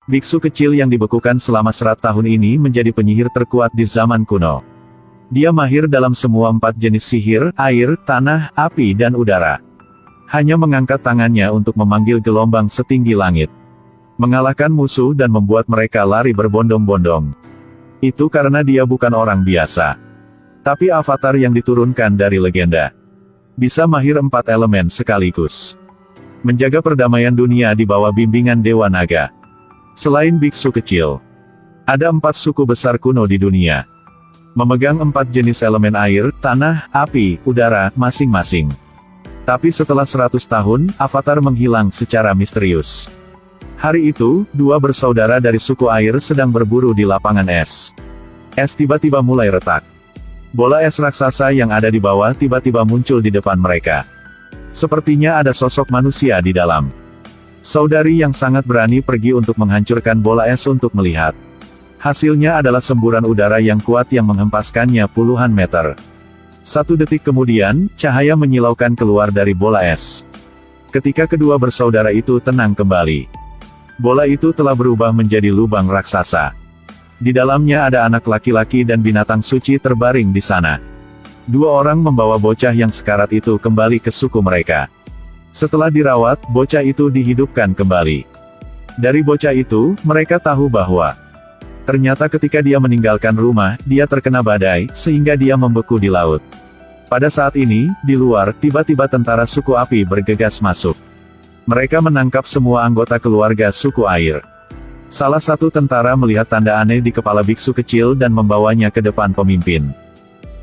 Biksu kecil yang dibekukan selama 100 tahun ini menjadi penyihir terkuat di zaman kuno. Dia mahir dalam semua 4 jenis sihir, air, tanah, api dan udara. Hanya mengangkat tangannya untuk memanggil gelombang setinggi langit. Mengalahkan musuh dan membuat mereka lari berbondong-bondong. Itu karena dia bukan orang biasa. Tapi avatar yang diturunkan dari legenda. Bisa mahir 4 elemen sekaligus. Menjaga perdamaian dunia di bawah bimbingan Dewa Naga. Selain biksu kecil, ada 4 suku besar kuno di dunia. Memegang 4 jenis elemen air, tanah, api, udara, masing-masing. Tapi setelah 100 tahun, avatar menghilang secara misterius. Hari itu, 2 bersaudara dari suku air sedang berburu di lapangan es. Es tiba-tiba mulai retak. Bola es raksasa yang ada di bawah tiba-tiba muncul di depan mereka. Sepertinya ada sosok manusia di dalam. Saudari yang sangat berani pergi untuk menghancurkan bola es untuk melihat. Hasilnya adalah semburan udara yang kuat yang menghempaskannya puluhan meter. 1 detik kemudian, cahaya menyilaukan keluar dari bola es. Ketika kedua bersaudara itu tenang kembali, bola itu telah berubah menjadi lubang raksasa. Di dalamnya ada anak laki-laki dan binatang suci terbaring di sana. 2 orang membawa bocah yang sekarat itu kembali ke suku mereka. Setelah dirawat, bocah itu dihidupkan kembali. Dari bocah itu, mereka tahu bahwa ternyata ketika dia meninggalkan rumah, dia terkena badai, sehingga dia membeku di laut. Pada saat ini, di luar, tiba-tiba tentara suku api bergegas masuk. Mereka menangkap semua anggota keluarga suku air. Salah satu tentara melihat tanda aneh di kepala biksu kecil dan membawanya ke depan pemimpin.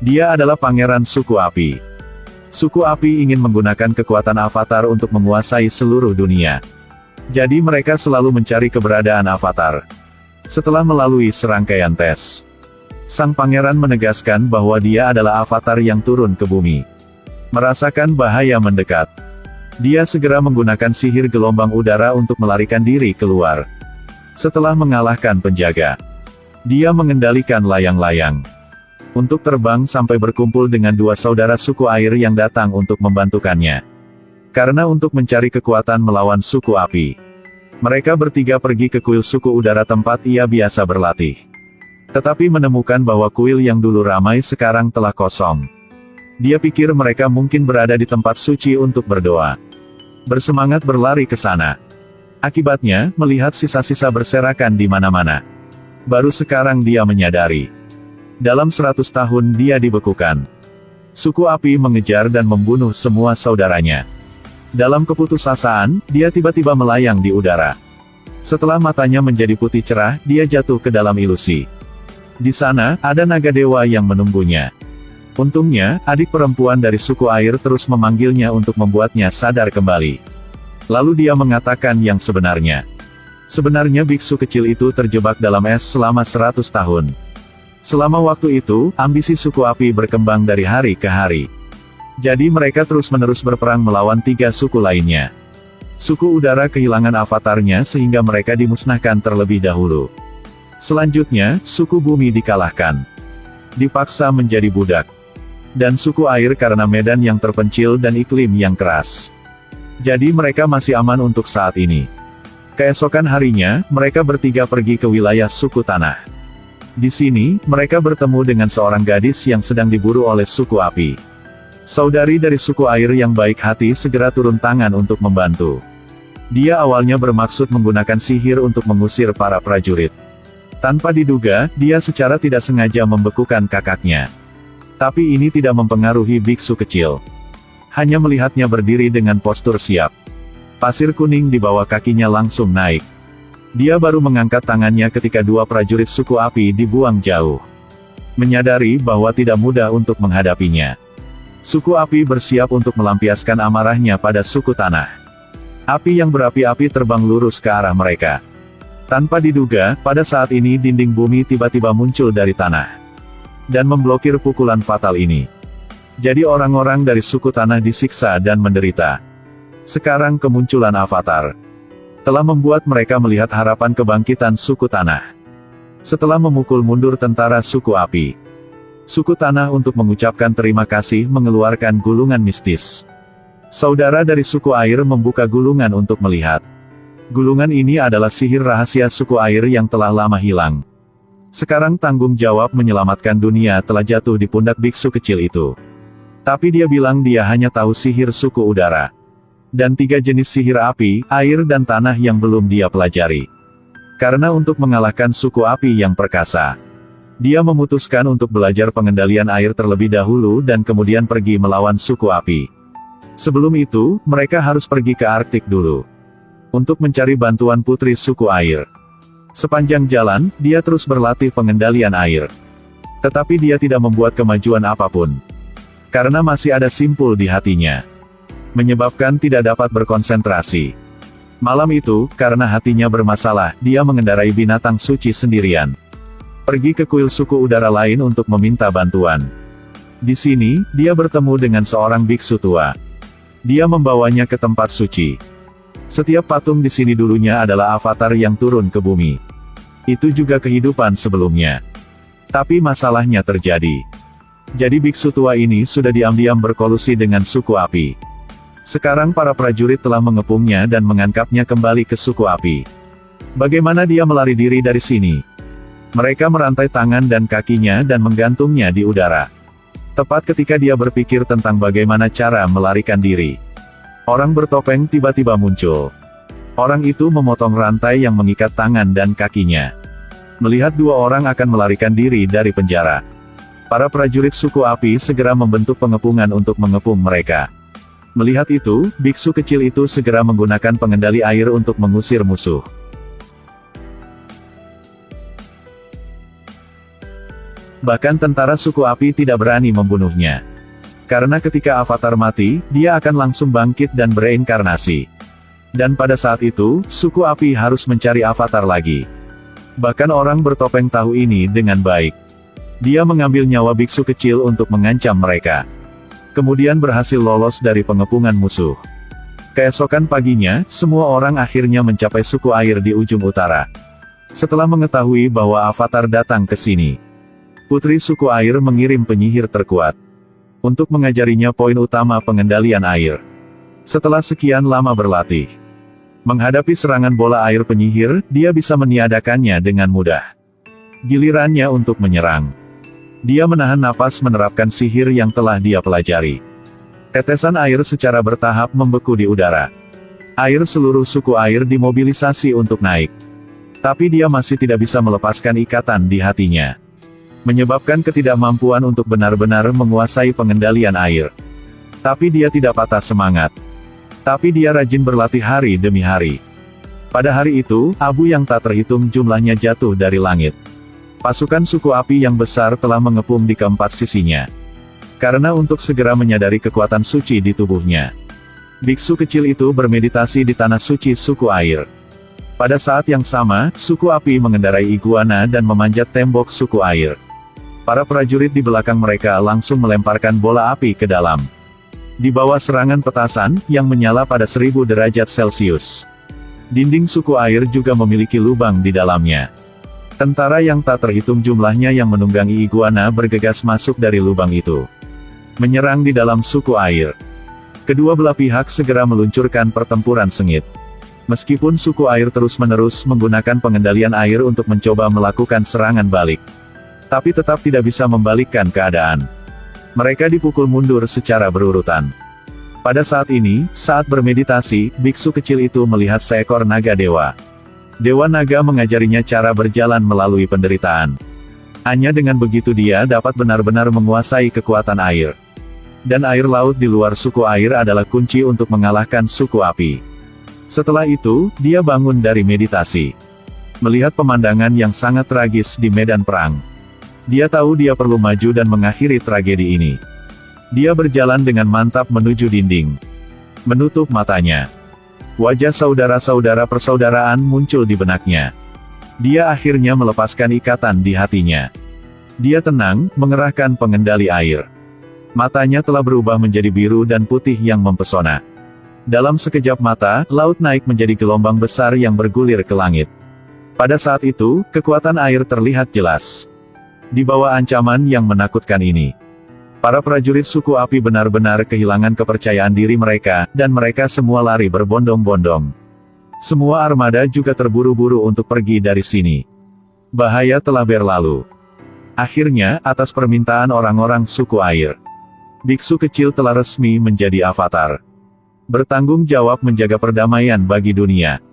Dia adalah pangeran suku api. Suku api ingin menggunakan kekuatan avatar untuk menguasai seluruh dunia. Jadi mereka selalu mencari keberadaan avatar. Setelah melalui serangkaian tes, sang pangeran menegaskan bahwa dia adalah avatar yang turun ke bumi. Merasakan bahaya mendekat, dia segera menggunakan sihir gelombang udara untuk melarikan diri keluar. Setelah mengalahkan penjaga, dia mengendalikan layang-layang untuk terbang sampai berkumpul dengan 2 saudara suku air yang datang untuk membantukannya. Karena untuk mencari kekuatan melawan suku api, mereka bertiga pergi ke kuil suku udara tempat ia biasa berlatih. Tetapi menemukan bahwa kuil yang dulu ramai sekarang telah kosong. Dia pikir mereka mungkin berada di tempat suci untuk berdoa. Bersemangat berlari ke sana. Akibatnya, melihat sisa-sisa berserakan di mana-mana. Baru sekarang dia menyadari. Dalam 100 tahun dia dibekukan. Suku api mengejar dan membunuh semua saudaranya. Dalam keputusasaan, dia tiba-tiba melayang di udara. Setelah matanya menjadi putih cerah, dia jatuh ke dalam ilusi. Di sana, ada naga dewa yang menunggunya. Untungnya, adik perempuan dari suku air terus memanggilnya untuk membuatnya sadar kembali. Lalu dia mengatakan yang sebenarnya. Sebenarnya biksu kecil itu terjebak dalam es selama 100 tahun. Selama waktu itu, ambisi suku api berkembang dari hari ke hari. Jadi mereka terus-menerus berperang melawan 3 suku lainnya. Suku udara kehilangan avatarnya sehingga mereka dimusnahkan terlebih dahulu. Selanjutnya, suku bumi dikalahkan. Dipaksa menjadi budak. Dan suku air karena medan yang terpencil dan iklim yang keras. Jadi mereka masih aman untuk saat ini. Keesokan harinya, mereka bertiga pergi ke wilayah suku tanah. Di sini, mereka bertemu dengan seorang gadis yang sedang diburu oleh suku api. Saudari dari suku air yang baik hati segera turun tangan untuk membantu. Dia awalnya bermaksud menggunakan sihir untuk mengusir para prajurit. Tanpa diduga, dia secara tidak sengaja membekukan kakaknya. Tapi ini tidak mempengaruhi biksu kecil. Hanya melihatnya berdiri dengan postur siap. Pasir kuning di bawah kakinya langsung naik. Dia baru mengangkat tangannya ketika 2 prajurit suku api dibuang jauh. Menyadari bahwa tidak mudah untuk menghadapinya. Suku api bersiap untuk melampiaskan amarahnya pada suku tanah. Api yang berapi-api terbang lurus ke arah mereka. Tanpa diduga, pada saat ini dinding bumi tiba-tiba muncul dari tanah. Dan memblokir pukulan fatal ini. Jadi orang-orang dari suku tanah disiksa dan menderita. Sekarang kemunculan avatar telah membuat mereka melihat harapan kebangkitan suku tanah. Setelah memukul mundur tentara suku api, suku tanah untuk mengucapkan terima kasih mengeluarkan gulungan mistis. Saudara dari suku air membuka gulungan untuk melihat. Gulungan ini adalah sihir rahasia suku air yang telah lama hilang. Sekarang tanggung jawab menyelamatkan dunia telah jatuh di pundak biksu kecil itu. Tapi dia bilang dia hanya tahu sihir suku udara. Dan 3 jenis sihir api, air dan tanah yang belum dia pelajari. Karena untuk mengalahkan suku api yang perkasa, dia memutuskan untuk belajar pengendalian air terlebih dahulu dan kemudian pergi melawan suku api. Sebelum itu, mereka harus pergi ke Arktik dulu. Untuk mencari bantuan putri suku air. Sepanjang jalan, dia terus berlatih pengendalian air. Tetapi dia tidak membuat kemajuan apapun. Karena masih ada simpul di hatinya. Menyebabkan tidak dapat berkonsentrasi. Malam itu, karena hatinya bermasalah, dia mengendarai binatang suci sendirian. Pergi ke kuil suku udara lain untuk meminta bantuan. Di sini, dia bertemu dengan seorang biksu tua. Dia membawanya ke tempat suci. Setiap patung di sini dulunya adalah avatar yang turun ke bumi. Itu juga kehidupan sebelumnya. Tapi masalahnya terjadi. Jadi biksu tua ini sudah diam-diam berkolusi dengan suku api. Sekarang para prajurit telah mengepungnya dan mengangkapnya kembali ke suku api. Bagaimana dia melari diri dari sini? Mereka merantai tangan dan kakinya dan menggantungnya di udara. Tepat ketika dia berpikir tentang bagaimana cara melarikan diri, orang bertopeng tiba-tiba muncul. Orang itu memotong rantai yang mengikat tangan dan kakinya. Melihat 2 orang akan melarikan diri dari penjara, para prajurit suku api segera membentuk pengepungan untuk mengepung mereka. Melihat itu, biksu kecil itu segera menggunakan pengendali air untuk mengusir musuh. Bahkan tentara suku api tidak berani membunuhnya. Karena ketika avatar mati, dia akan langsung bangkit dan bereinkarnasi. Dan pada saat itu, suku api harus mencari avatar lagi. Bahkan orang bertopeng tahu ini dengan baik. Dia mengambil nyawa biksu kecil untuk mengancam mereka. Kemudian berhasil lolos dari pengepungan musuh. Keesokan paginya, semua orang akhirnya mencapai suku air di ujung utara. Setelah mengetahui bahwa avatar datang ke sini, putri suku air mengirim penyihir terkuat untuk mengajarinya poin utama pengendalian air. Setelah sekian lama berlatih, menghadapi serangan bola air penyihir, dia bisa meniadakannya dengan mudah. Gilirannya untuk menyerang. Dia menahan napas menerapkan sihir yang telah dia pelajari. Tetesan air secara bertahap membeku di udara. Air seluruh suku air dimobilisasi untuk naik. Tapi dia masih tidak bisa melepaskan ikatan di hatinya. Menyebabkan ketidakmampuan untuk benar-benar menguasai pengendalian air. Tapi dia tidak patah semangat. Tapi dia rajin berlatih hari demi hari. Pada hari itu, abu yang tak terhitung jumlahnya jatuh dari langit. Pasukan suku api yang besar telah mengepung di keempat sisinya. Karena untuk segera menyadari kekuatan suci di tubuhnya, biksu kecil itu bermeditasi di tanah suci suku air. Pada saat yang sama, suku api mengendarai iguana dan memanjat tembok suku air. Para prajurit di belakang mereka langsung melemparkan bola api ke dalam. Di bawah serangan petasan, yang menyala pada 1000 derajat Celcius. Dinding suku air juga memiliki lubang di dalamnya. Tentara yang tak terhitung jumlahnya yang menunggangi iguana bergegas masuk dari lubang itu. Menyerang di dalam suku air. Kedua belah pihak segera meluncurkan pertempuran sengit. Meskipun suku air terus-menerus menggunakan pengendalian air untuk mencoba melakukan serangan balik, tapi tetap tidak bisa membalikkan keadaan. Mereka dipukul mundur secara berurutan. Pada saat ini, saat bermeditasi, biksu kecil itu melihat seekor naga dewa. Dewa naga mengajarinya cara berjalan melalui penderitaan. Hanya dengan begitu dia dapat benar-benar menguasai kekuatan air. Dan air laut di luar suku air adalah kunci untuk mengalahkan suku api. Setelah itu, dia bangun dari meditasi. Melihat pemandangan yang sangat tragis di medan perang. Dia tahu dia perlu maju dan mengakhiri tragedi ini. Dia berjalan dengan mantap menuju dinding. Menutup matanya. Wajah saudara-saudara persaudaraan muncul di benaknya. Dia akhirnya melepaskan ikatan di hatinya. Dia tenang, mengerahkan pengendali air. Matanya telah berubah menjadi biru dan putih yang mempesona. Dalam sekejap mata, laut naik menjadi gelombang besar yang bergulir ke langit. Pada saat itu, kekuatan air terlihat jelas. Di bawah ancaman yang menakutkan ini, para prajurit suku api benar-benar kehilangan kepercayaan diri mereka, dan mereka semua lari berbondong-bondong. Semua armada juga terburu-buru untuk pergi dari sini. Bahaya telah berlalu. Akhirnya, atas permintaan orang-orang suku air, biksu kecil telah resmi menjadi avatar. Bertanggung jawab menjaga perdamaian bagi dunia.